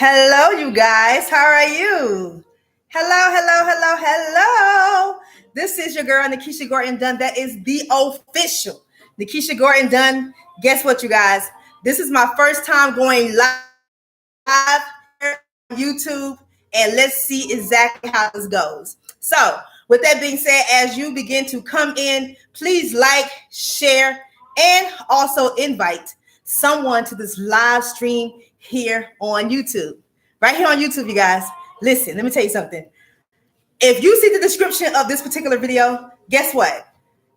Hello, you guys. How are you? Hello. This is your girl, Nikisha Gordon Dunn. That is the official Nikisha Gordon Dunn. Guess what, you guys? This is my first time going live on YouTube, and let's see exactly how this goes. So, with that being said, as you begin to come in, please like, share, and also invite someone to this live stream here on YouTube. Right here on YouTube, you guys. Listen, let me tell you something. If you see the description of this particular video, guess what?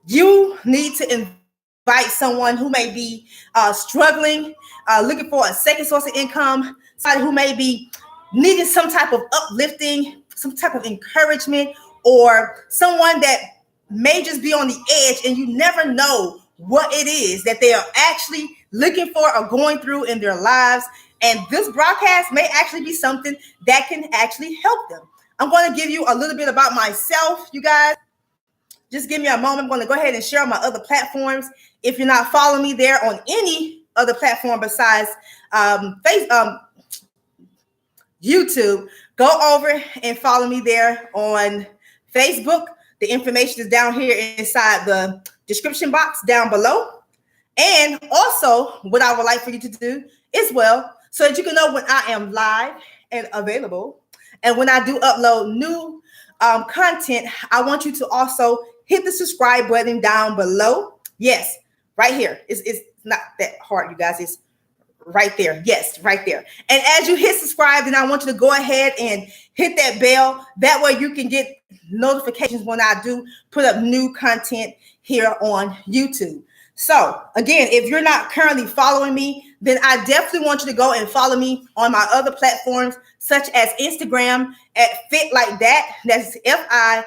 You need to invite someone who may be struggling, looking for a second source of income, somebody who may be needing some type of uplifting, some type of encouragement, or someone that may just be on the edge and you never know what it is that they are actually looking for or going through in their lives. And this broadcast may actually be something that can actually help them. I'm going to give you a little bit about myself, you guys. Just give me a moment. I'm going to go ahead and share on my other platforms. If you're not following me there on any other platform besides YouTube, go over and follow me there on Facebook. The information is down here inside the description box down below. And also, what I would like for you to do as well, so that you can know when I am live and available, and when I do upload new content, I want you to also hit the subscribe button down below. Yes, right here. It's not that hard, you guys. It's right there. Yes, right there. And as you hit subscribe, then I want you to go ahead and hit that bell. That way you can get notifications when I do put up new content here on YouTube. So again, if you're not currently following me, then I definitely want you to go and follow me on my other platforms, such as Instagram at Fit Like That. That's FILIKE,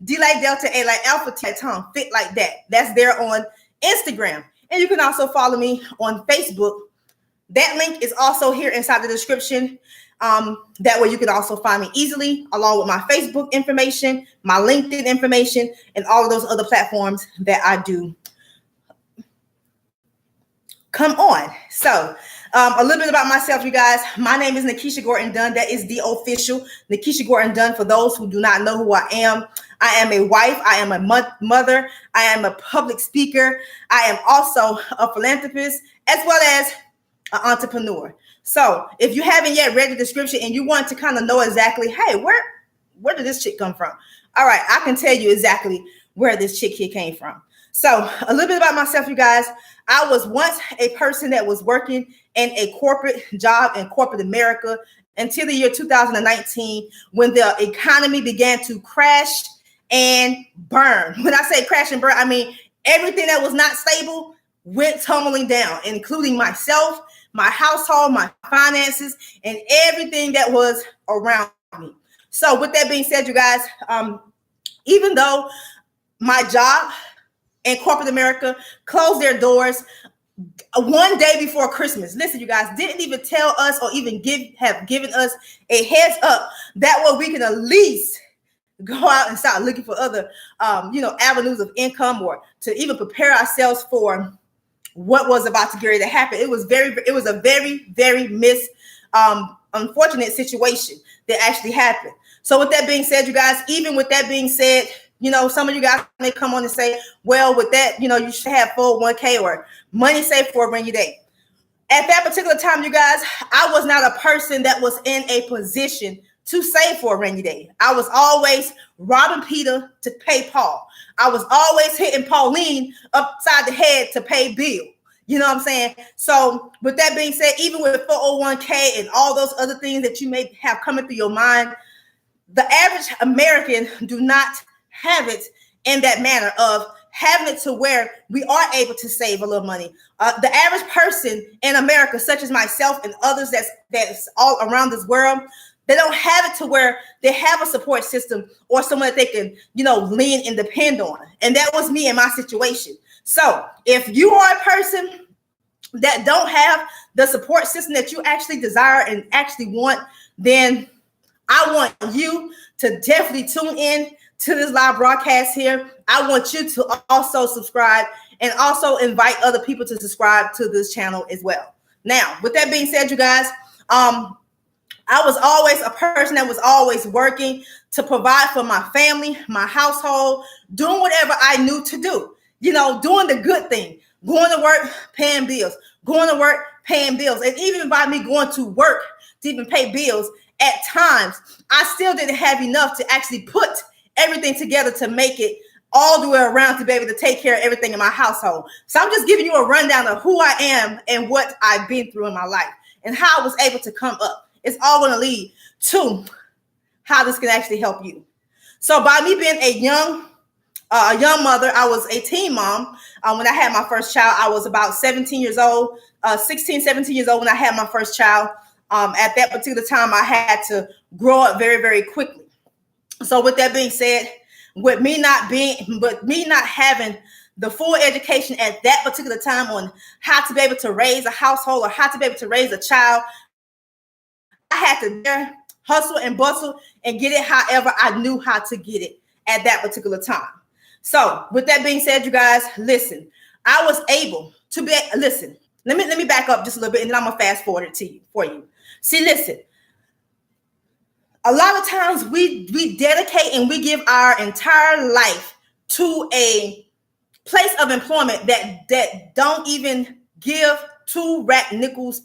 D like Delta, A like Alpha, T like Tom, Fit Like That. That's there on Instagram. And you can also follow me on Facebook. That link is also here inside the description. That way you can also find me easily, along with my Facebook information, my LinkedIn information, and all of those other platforms that I do come on. So a little bit about myself, you guys. My name is Nikisha Gordon Dunn. That is the official Nikisha Gordon Dunn. For those who do not know who I am a wife. I am a mother. I am a public speaker. I am also a philanthropist, as well as an entrepreneur. So if you haven't yet read the description and you want to kind of know exactly, hey, where did this chick come from? All right, I can tell you exactly where this chick here came from. So a little bit about myself, you guys. I was once a person that was working in a corporate job in corporate America until the year 2019, when the economy began to crash and burn. When I say crash and burn, I mean everything that was not stable went tumbling down, including myself, my household, my finances, and everything that was around me. So with that being said, you guys, even though my job in corporate America closed their doors one day before Christmas, listen, you guys, didn't even tell us or even have given us a heads up, that way we can at least go out and start looking for other, avenues of income, or to even prepare ourselves for what was about to get ready to happen. It was a very unfortunate situation that actually happened. So with that being said, you guys, even with that being said, some of you guys may come on and say, well, with that, you should have 401k or money saved for a rainy day. At that particular time, you guys, I was not a person that was in a position to save for a rainy day. I was always robbing Peter to pay Paul. I was always hitting Pauline upside the head to pay Bill. You know what I'm saying? So with that being said, even with 401k and all those other things that you may have coming through your mind, the average American do not have it in that manner of having it to where we are able to save a little money. The average person in America, such as myself and others that's all around this world, they don't have it to where they have a support system or someone that they can, lean and depend on. And that was me in my situation. So if you are a person that don't have the support system that you actually desire and actually want, then I want you to definitely tune in to this live broadcast here, I want you to also subscribe and also invite other people to subscribe to this channel as well. Now, with that being said, you guys, I was always a person that was always working to provide for my family, my household, doing whatever I knew to do. You know, doing the good thing, going to work, paying bills, going to work, paying bills. And even by me going to work to even pay bills, at times, I still didn't have enough to actually put everything together to make it all the way around to be able to take care of everything in my household. So I'm just giving you a rundown of who I am and what I've been through in my life and how I was able to come up. It's all going to lead to how this can actually help you. So by me being a young mother, I was a teen mom. When I had my first child, I was about 17 years old, 16, 17 years old when I had my first child. At that particular time, I had to grow up very, very quickly. So with that being said, with me not having the full education at that particular time on how to be able to raise a household or how to be able to raise a child, I had to hustle and bustle and get it however I knew how to get it at that particular time. So with that being said, you guys, listen, I was able to be, listen, let me back up just a little bit and then I'm going to fast forward it for you. See, listen, a lot of times we dedicate and we give our entire life to a place of employment that don't even give two rat nickels,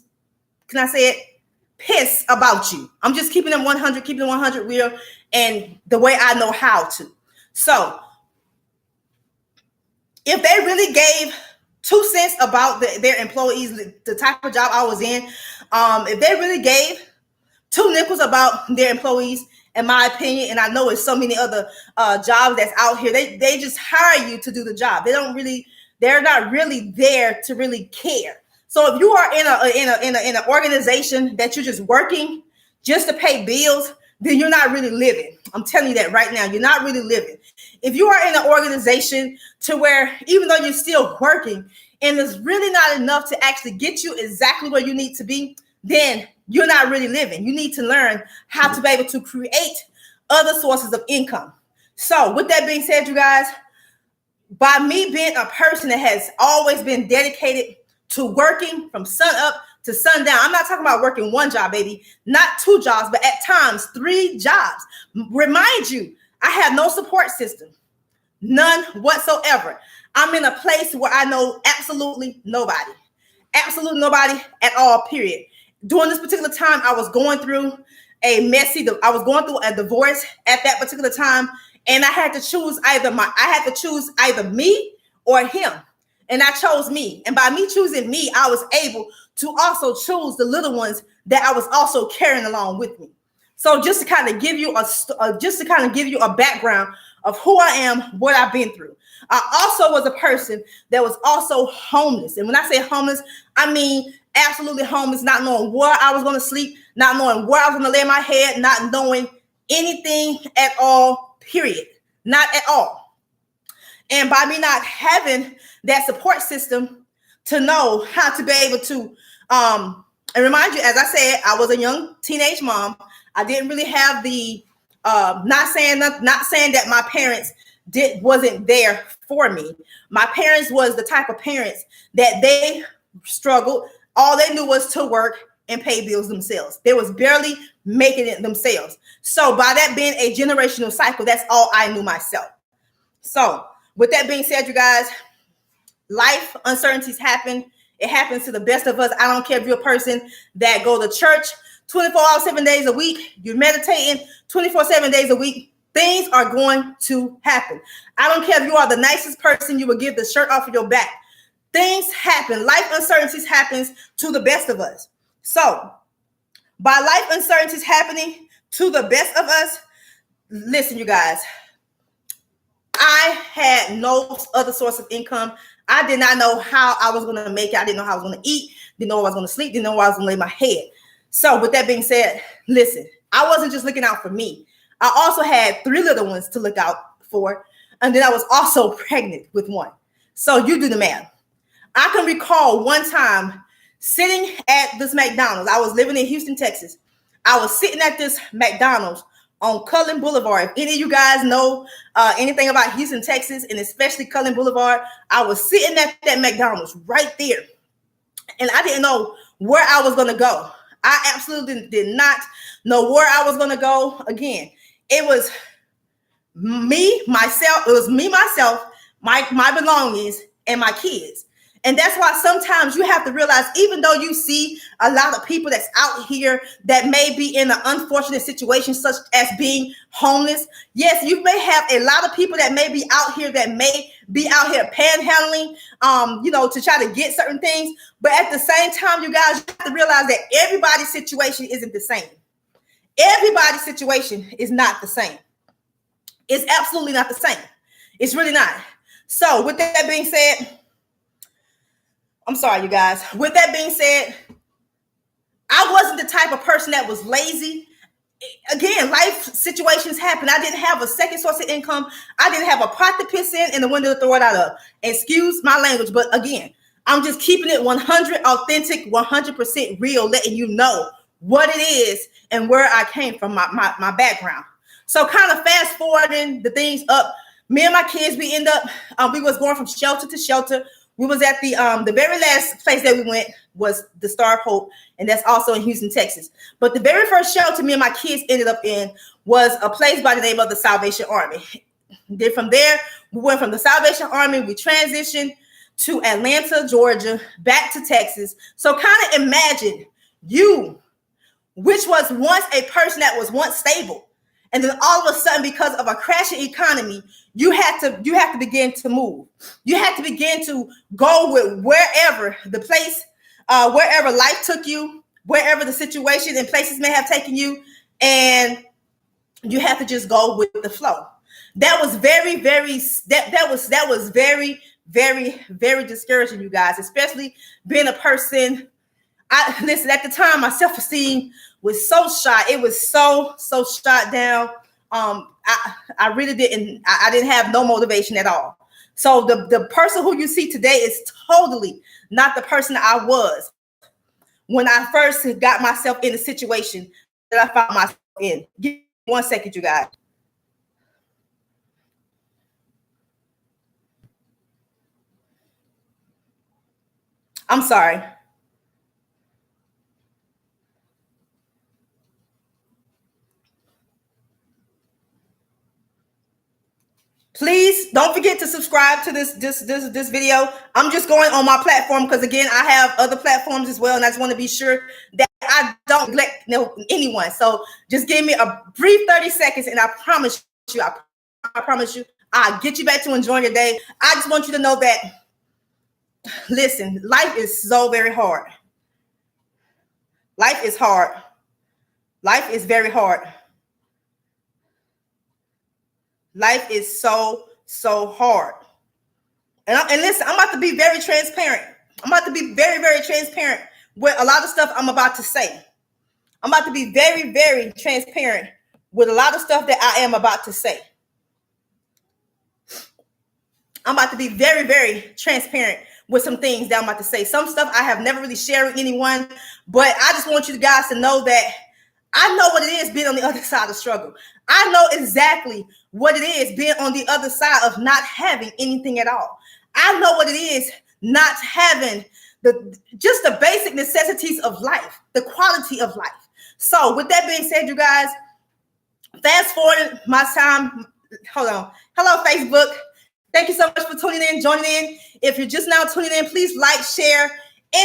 can I say it, piss about you. I'm just keeping them 100, keeping them 100 real and the way I know how to. So if they really gave 2 cents about their employees, the type of job I was in, if they really gave 2 nickels about their employees, in my opinion, and I know it's so many other jobs that's out here, they just hire you to do the job. They're not really there to really care. So if you are in an organization that you're just working just to pay bills, then you're not really living. I'm telling you that right now, you're not really living. If you are in an organization to where even though you're still working and there's really not enough to actually get you exactly where you need to be, then you're not really living. You need to learn how to be able to create other sources of income. So with that being said, you guys, by me being a person that has always been dedicated to working from sun up to sundown, I'm not talking about working one job, baby, not 2 jobs, but at times 3 jobs. Remind you, I have no support system, none whatsoever. I'm in a place where I know absolutely nobody at all, period. During this particular time, I was going through a divorce at that particular time, and I had to choose either me or him. And I chose me. And by me choosing me, I was able to also choose the little ones that I was also carrying along with me. So just to kind of give you a background of who I am, what I've been through. I also was a person that was also homeless. And when I say homeless, I mean absolutely homeless, not knowing where I was going to sleep, not knowing where I was going to lay my head, not knowing anything at all, period. Not at all. And by me not having that support system to know how to be able to, and remind you, as I said, I was a young teenage mom. I didn't really have the, not saying that my parents wasn't there for me. My parents was the type of parents that they struggled. All they knew was to work and pay bills themselves. They was barely making it themselves. So by that being a generational cycle, that's all I knew myself. So with that being said, you guys, life uncertainties happen. It happens to the best of us. I don't care if you're a person that go to church 24 hours, 7 days a week. You're meditating 24, 7 days a week. Things are going to happen. I don't care if you are the nicest person, you will give the shirt off of your back. Things happen. Life uncertainties happens to the best of us. So by life uncertainties happening to the best of us, listen, you guys, I had no other source of income. I did not know how I was going to make it. I didn't know how I was going to eat. Didn't know where I was going to sleep. Didn't know where I was going to lay my head. So with that being said, listen, I wasn't just looking out for me. I also had 3 little ones to look out for. And then I was also pregnant with 1. So you do the math. I can recall one time sitting at this McDonald's. I was living in Houston, Texas. I was sitting at this McDonald's on Cullen Boulevard. If any of you guys know anything about Houston, Texas, and especially Cullen Boulevard, I was sitting at that McDonald's right there, and I didn't know where I was going to go. I absolutely did not know where I was going to go. Again, it was me, myself. It was me, myself, my belongings, and my kids. And that's why sometimes you have to realize, even though you see a lot of people that's out here that may be in an unfortunate situation, such as being homeless. Yes, you may have a lot of people that may be out here that may be out here panhandling, to try to get certain things. But at the same time, you guys have to realize that everybody's situation isn't the same. Everybody's situation is not the same. It's absolutely not the same. It's really not. So with that being said, I'm sorry, you guys. With that being said, I wasn't the type of person that was lazy. Again, life situations happen. I didn't have a second source of income. I didn't have a pot to piss in and a window to throw it out of. Excuse my language, but again, I'm just keeping it 100 authentic, 100% real, letting you know what it is and where I came from, my background. So kind of fast forwarding the things up, me and my kids, we end up, we was going from shelter to shelter. We was at the very last place that we went was the Star of Hope, and that's also in Houston, Texas. But the very first shelter me and my kids ended up in was a place by the name of the Salvation Army. Then from there, we went from the Salvation Army, we transitioned to Atlanta, Georgia, back to Texas. So kind of imagine you, which was once a person that was once stable, and then all of a sudden, because of a crashing economy, you have to begin to move. You have to begin to go with wherever the place, wherever life took you, wherever the situation and places may have taken you, and you have to just go with the flow. That was very, very very discouraging, you guys, especially being a person. Listen, at the time, my self-esteem was so shot. It was so shot down. I really didn't. I didn't have no motivation at all. So the person who you see today is totally not the person I was when I first got myself in the situation that I found myself in. Give me 1 second, you guys. I'm sorry. Please don't forget to subscribe to this video. I'm just going on my platform because, again, I have other platforms as well, and I just want to be sure that I don't neglect anyone. So just give me a brief 30 seconds, and I promise you, I'll get you back to enjoying your day. I just want you to know that, listen, life is so very hard. Life is hard. Life is very hard. Life is so hard. And listen, I'm about to be very transparent. I'm about to be very, very transparent with a lot of stuff I'm about to say. I'm about to be very, very transparent with a lot of stuff that I am about to say. I'm about to be very, very transparent with some things that I'm about to say. Some stuff I have never really shared with anyone, but I just want you guys to know that I know what it is being on the other side of the struggle. I know exactly what it is being on the other side of not having anything at all. I know what it is not having just the basic necessities of life, the quality of life. So with that being said, you guys, fast forward my time. Hold on. Hello, Facebook. Thank you so much for tuning in, joining in. If you're just now tuning in, please like, share,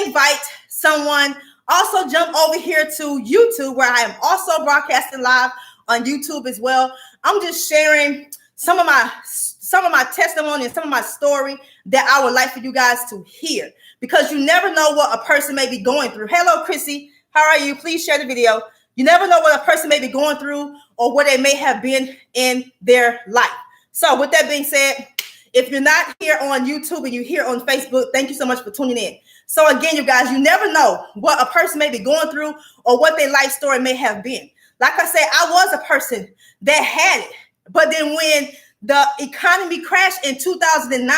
invite someone. Also jump over here to YouTube, where I am also broadcasting live on YouTube as well. I'm just sharing some of my testimony and some of my story that I would like for you guys to hear, because you never know what a person may be going through. Hello, Chrissy. How are you? Please share the video. You never know what a person may be going through or what they may have been in their life. So with that being said, if you're not here on YouTube and you're here on Facebook, thank you so much for tuning in. So again, you guys, you never know what a person may be going through or what their life story may have been. Like I said, I was a person that had it. But then when the economy crashed in 2009,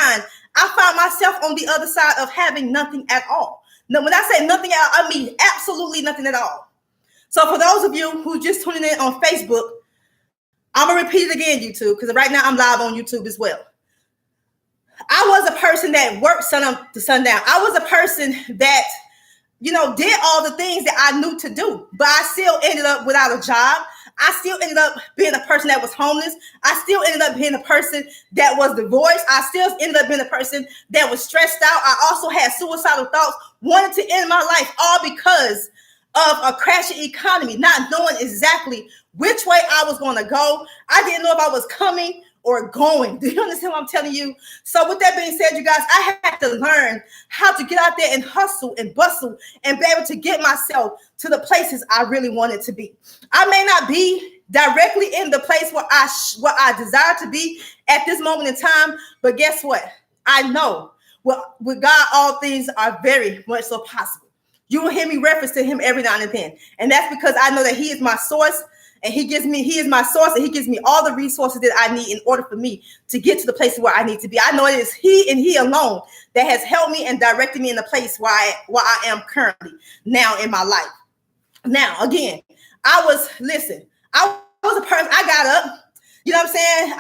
I found myself on the other side of having nothing at all. Now, when I say nothing at all, I mean absolutely nothing at all. So for those of you who just tuning in on Facebook, I'm going to repeat it again, YouTube, because right now I'm live on YouTube as well. I was a person that worked sun up to sundown. I was a person that, did all the things that I knew to do, but I still ended up without a job. I still ended up being a person that was homeless. I still ended up being a person that was divorced. I still ended up being a person that was stressed out. I also had suicidal thoughts, wanted to end my life, all because of a crashing economy, not knowing exactly which way I was going to go. I didn't know if I was coming or going. Do you understand what I'm telling you? So with that being said, you guys, I had to learn how to get out there and hustle and bustle and be able to get myself to the places I really wanted to be. I may not be directly in the place where I desire to be at this moment in time, but guess what? I know with God, all things are very much so possible. You will hear me reference to him every now and then. And that's because I know that he is my source. And he is my source, and he gives me all the resources that I need in order for me to get to the place where I need to be. I know it is he and he alone that has helped me and directed me in the place where I am currently now in my life. Now, again, I was a person, I got up, you know what I'm saying?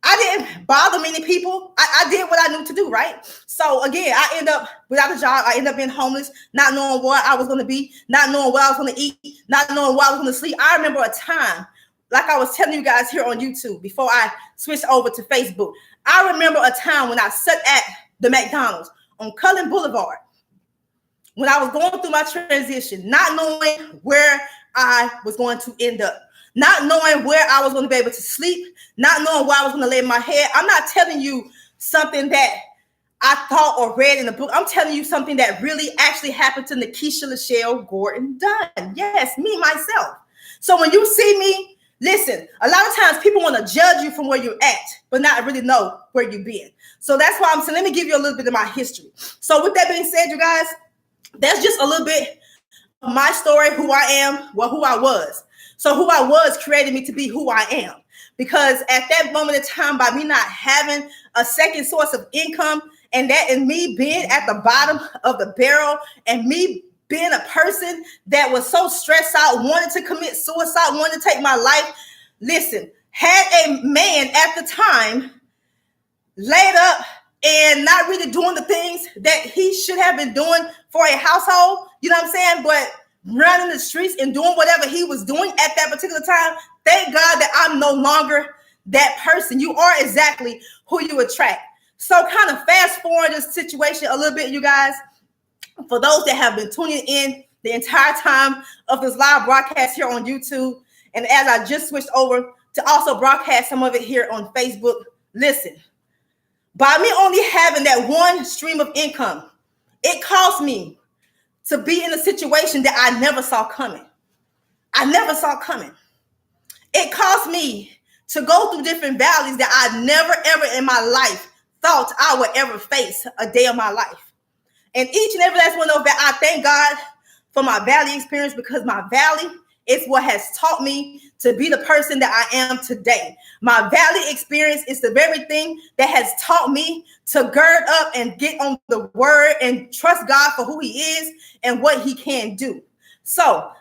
I didn't bother many people. I did what I knew to do, right? So again, I end up without a job. I end up being homeless, not knowing what I was going to be, not knowing what I was going to eat, not knowing where I was going to sleep. I remember a time, like I was telling you guys here on YouTube before I switched over to Facebook. I remember a time when I sat at the McDonald's on Cullen Boulevard when I was going through my transition, not knowing where I was going to end up. Not knowing where I was going to be able to sleep, not knowing where I was going to lay my head. I'm not telling you something that I thought or read in the book. I'm telling you something that really actually happened to Nakisha Lachelle Gordon Dunn. Yes, me, myself. So when you see me, listen, a lot of times people want to judge you from where you're at, but not really know where you've been. So that's why I'm saying, let me give you a little bit of my history. So with that being said, you guys, that's just a little bit of my story, who I am, who I was. So who I was created me to be who I am. Because at that moment in time, by me not having a second source of income, and me being at the bottom of the barrel, and me being a person that was so stressed out, wanted to commit suicide, wanted to take my life. Listen, had a man at the time laid up and not really doing the things that he should have been doing for a household, you know what I'm saying? But running the streets and doing whatever he was doing at that particular time, thank God that I'm no longer that person. You are exactly who you attract. So kind of fast forward this situation a little bit, you guys. For those that have been tuning in the entire time of this live broadcast here on YouTube, and as I just switched over to also broadcast some of it here on Facebook, listen, by me only having that one stream of income, it cost me to be in a situation that I never saw coming. I never saw coming. It caused me to go through different valleys that I never, ever in my life thought I would ever face a day of my life. And each and every last one of that, I thank God for my valley experience, because my valley is what has taught me to be the person that I am today. My valley experience is the very thing that has taught me to gird up and get on the word and trust God for who he is and what he can do. So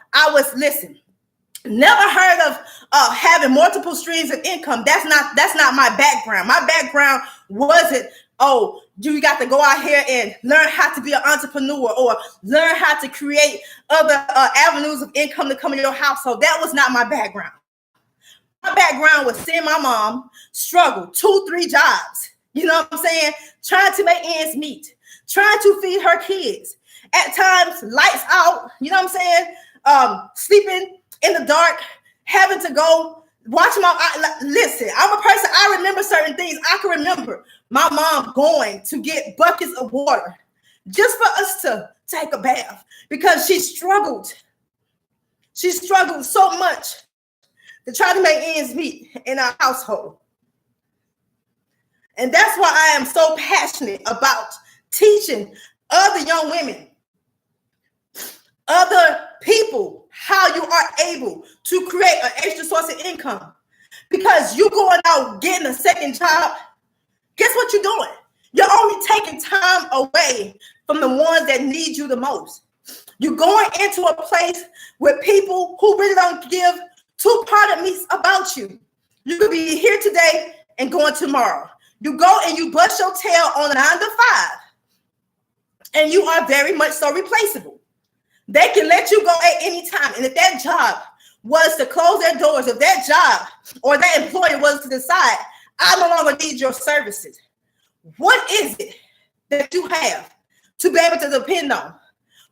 never heard of having multiple streams of income. That's not my background. My background wasn't, you got to go out here and learn how to be an entrepreneur or learn how to create other avenues of income to come in your household. That was not my background. My background was seeing my mom struggle 2-3 jobs. You know what I'm saying? Trying to make ends meet, trying to feed her kids. At times, lights out, you know what I'm saying? Sleeping in the dark, having to go watch listen, I'm a person, I remember certain things. I can remember my mom going to get buckets of water just for us to take a bath because she struggled. She struggled so much to try to make ends meet in our household. And that's why I am so passionate about teaching other young women, other people, how you are able to create an extra source of income. Because you going out getting a second job, guess what you're doing? You're only taking time away from the ones that need you the most. You're going into a place with people who really don't give Two part of me about you. You could be here today and going tomorrow. You go and you bust your tail on a 9 to 5, and you are very much so replaceable. They can let you go at any time. And if that job was to close their doors, if that job or that employer was to decide, I no longer need your services, what is it that you have to be able to depend on?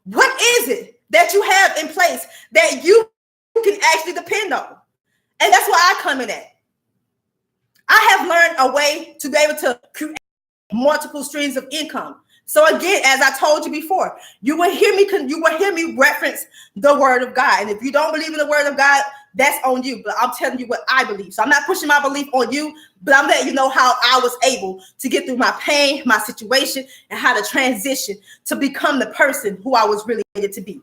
What is it that you have in place that you can actually depend on? And that's where I come in at. I have learned a way to be able to create multiple streams of income. So again, as I told you before, you will hear me reference the word of God. And if you don't believe in the word of God, that's on you. But I'm telling you what I believe. So I'm not pushing my belief on you, but I'm letting you know how I was able to get through my pain, my situation, and how to transition to become the person who I was really needed to be.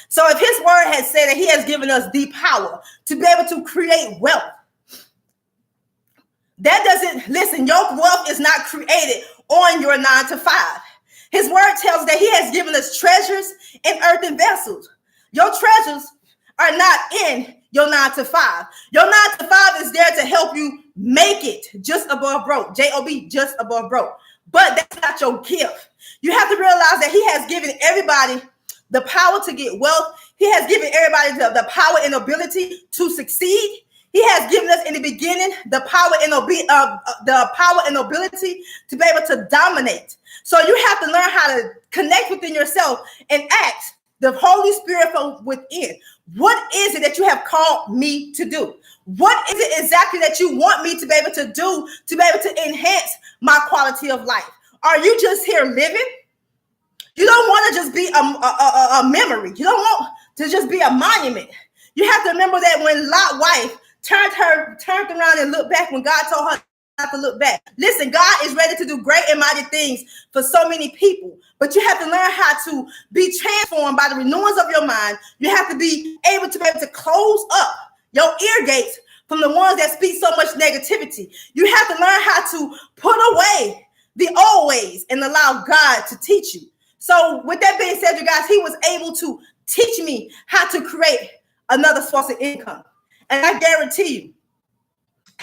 So if his word has said that he has given us the power to be able to create wealth, that doesn't, listen, your wealth is not created on your 9 to 5. His word tells that he has given us treasures in earthen vessels. Your treasures are not in your 9 to 5. Your 9 to 5 is there to help you make it just above broke. J-O-B, just above broke. But that's not your gift. You have to realize that he has given everybody the power to get wealth. He has given everybody the power and ability to succeed. He has given us in the beginning the power and ability to be able to dominate. So you have to learn how to connect within yourself and ask the Holy Spirit from within. What is it that you have called me to do? What is it exactly that you want me to be able to do to be able to enhance my quality of life? Are you just here living? You don't want to just be a memory. You don't want to just be a monument. You have to remember that when Lot's wife turned around and looked back when God told her not to look back. Listen, God is ready to do great and mighty things for so many people, but you have to learn how to be transformed by the renewance of your mind. You have to be able to close up your ear gates from the ones that speak so much negativity. You have to learn how to put away the old ways and allow God to teach you. So with that being said, you guys, he was able to teach me how to create another source of income. And I guarantee you,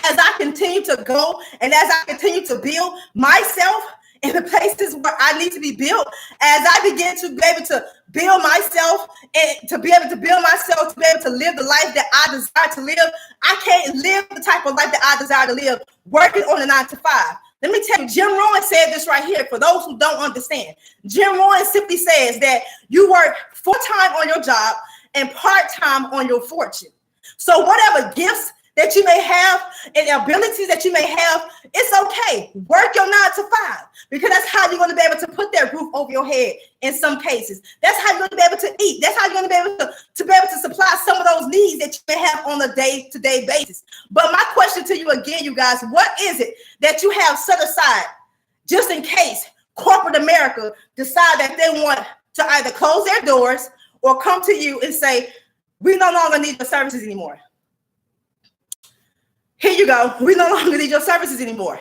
as I continue to go and as I continue to build myself in the places where I need to be built, as I begin to be able to build myself and to be able to build myself to be able to live the life that I desire to live, I can't live the type of life that I desire to live working on a 9 to 5. Let me tell you, Jim Rohn said this right here for those who don't understand. Jim Rohn simply says that you work full-time on your job and part-time on your fortune. So whatever gifts that you may have and abilities that you may have, it's okay. Work your 9 to 5 because that's how you're going to be able to put that roof over your head in some cases. That's how you're going to be able to eat. That's how you're going to be able to supply some of those needs that you may have on a day-to-day basis. But my question to you again, you guys, what is it that you have set aside just in case corporate America decide that they want to either close their doors or come to you and say, we no longer need your services anymore. Here you go. We no longer need your services anymore.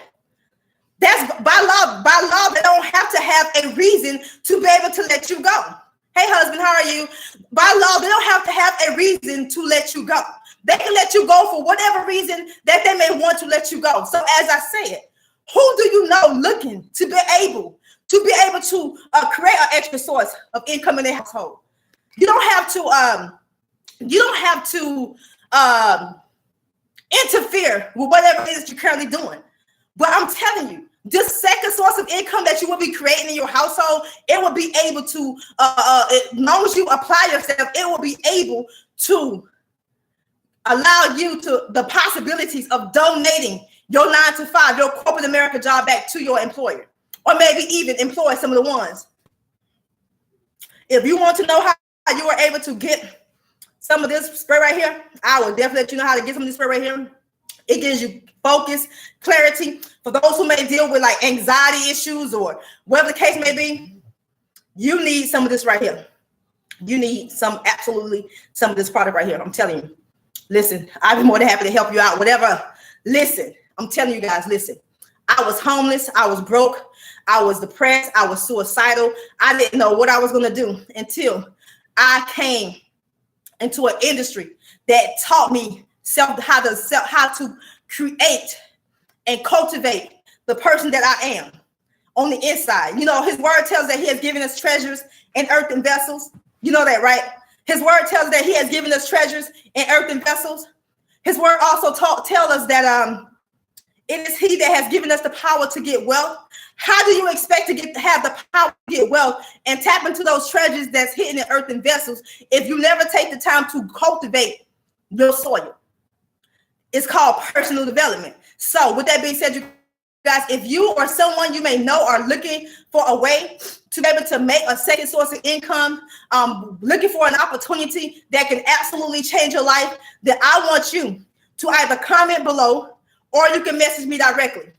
That's by law. By law, they don't have to have a reason to be able to let you go. Hey, husband, how are you? By law, they don't have to have a reason to let you go. They can let you go for whatever reason that they may want to let you go. So as I said, who do you know looking to be able to create an extra source of income in their household? You don't have to interfere with whatever it is that you're currently doing. But I'm telling you, this second source of income that you will be creating in your household, it will be able to, as long as you apply yourself, it will be able to allow you to the possibilities of donating your 9 to 5, your corporate America job back to your employer, or maybe even employ some of the ones. If you want to know how you are able to get some of this spray right here, I will definitely let you know how to get some of this spray right here. It gives you focus, clarity. For those who may deal with like anxiety issues or whatever the case may be, you need some of this right here. You need absolutely some of this product right here. I'm telling you. Listen, I'd be more than happy to help you out. Whatever. Listen, I'm telling you guys, listen. I was homeless. I was broke. I was depressed. I was suicidal. I didn't know what I was going to do until I came into an industry that taught me how to create and cultivate the person that I am on the inside. You know, his word tells that he has given us treasures in earthen vessels. You know that, right? His word tells that he has given us treasures in earthen vessels. His word also tells us that it is he that has given us the power to get wealth. How do you expect to have the power to get wealth and tap into those treasures that's hidden in earthen vessels if you never take the time to cultivate your soil? It's called personal development. So with that being said, you guys, if you or someone you may know are looking for a way to be able to make a second source of income, looking for an opportunity that can absolutely change your life, then I want you to either comment below or you can message me directly.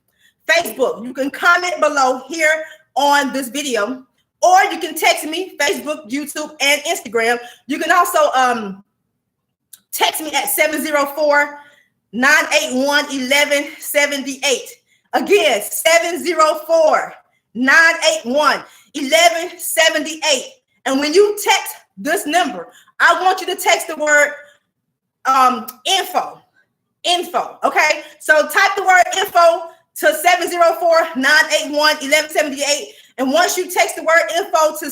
Facebook, you can comment below here on this video, or you can text me, Facebook, YouTube, and Instagram. You can also text me at 704-981-1178. Again, 704-981-1178. And when you text this number, I want you to text the word info, okay? So type the word info to 704-981-1178. And once you text the word info to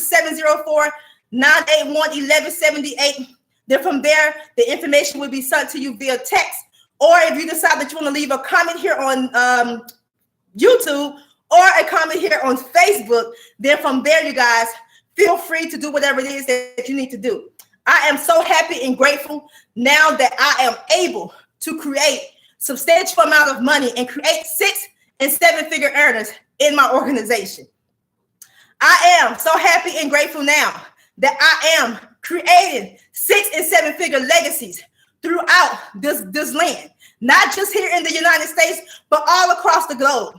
704-981-1178, then from there, the information will be sent to you via text. Or if you decide that you want to leave a comment here on YouTube or a comment here on Facebook, then from there, you guys, feel free to do whatever it is that you need to do. I am so happy and grateful now that I am able to create substantial amount of money and create 6- and 7-figure earners in my organization. I am so happy and grateful now that I am creating 6- and 7-figure legacies throughout this land, not just here in the United States, but all across the globe.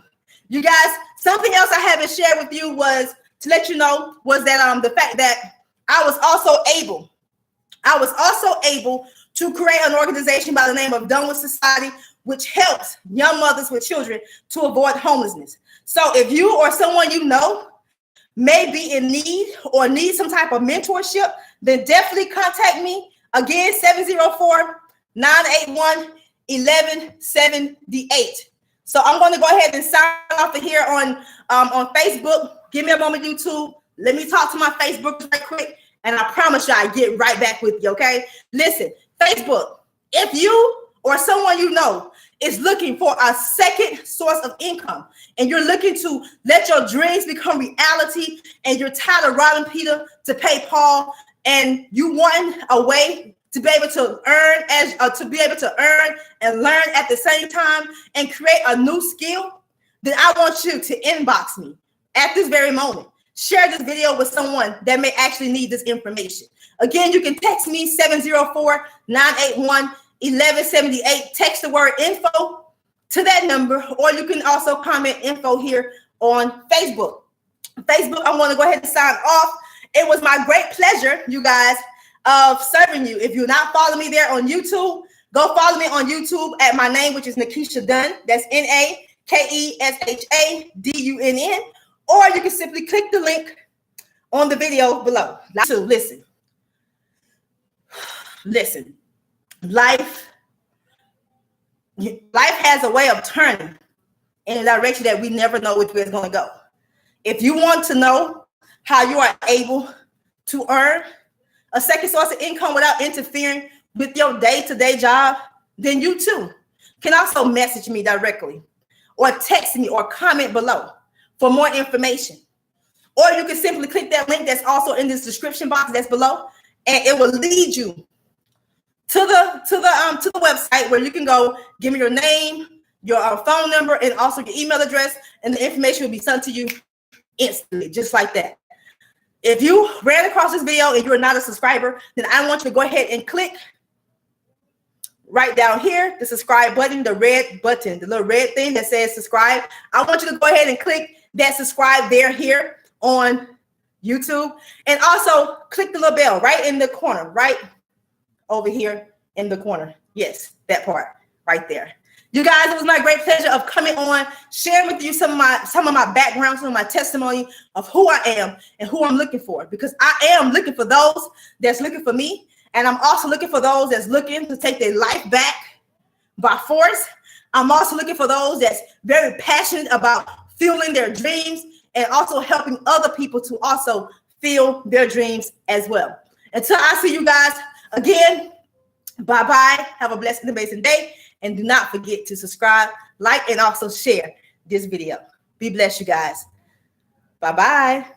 You guys, something else I haven't shared with you was to let you know was that the fact that I was also able to create an organization by the name of Done With Society, which helps young mothers with children to avoid homelessness. So if you or someone you know may be in need or need some type of mentorship, then definitely contact me. Again, 704-981-1178. So I'm going to go ahead and sign off of here on Facebook. Give me a moment, YouTube. Let me talk to my Facebook right quick, and I promise you I get right back with you, okay? Listen, Facebook, if you or someone you know is looking for a second source of income and you're looking to let your dreams become reality and you're tired of robbing Peter to pay Paul and you want a way to be able to earn and learn at the same time and create a new skill, then I want you to inbox me at this very moment. Share this video with someone that may actually need this information. Again, you can text me 704-981-1178. Text the word info to that number, or you can also comment info here on Facebook. Facebook, I want to go ahead and sign off. It was my great pleasure, you guys, of serving you. If you're not following me there on YouTube, go follow me on YouTube at my name, which is Nakesha Dunn. That's NAKESHADUNN. Or you can simply click the link on the video below. So listen. Life has a way of turning in a direction that we never know which way it's going to go. If you want to know how you are able to earn a second source of income without interfering with your day-to-day job, then you too can also message me directly or text me or comment below for more information. Or you can simply click that link that's also in this description box that's below, and it will lead you to the website where you can go give me your name, your phone number, and also your email address, and the information will be sent to you instantly, just like that. If you ran across this video and you're not a subscriber, then I want you to go ahead and click right down here, the subscribe button, the red button, the little red thing that says subscribe. I want you to go ahead and click that subscribe there here on YouTube, and also click the little bell right in the corner, right over here in the corner. Yes, that part right there. You guys, it was my great pleasure of coming on, sharing with you some of my background, some of my testimony of who I am and who I'm looking for, because I am looking for those that's looking for me, and I'm also looking for those that's looking to take their life back by force. I'm also looking for those that's very passionate about fueling their dreams and also helping other people to also fuel their dreams as well. Until I see you guys again, bye-bye. Have a blessed and amazing day. And do not forget to subscribe, like, and also share this video. Be blessed, you guys. Bye-bye.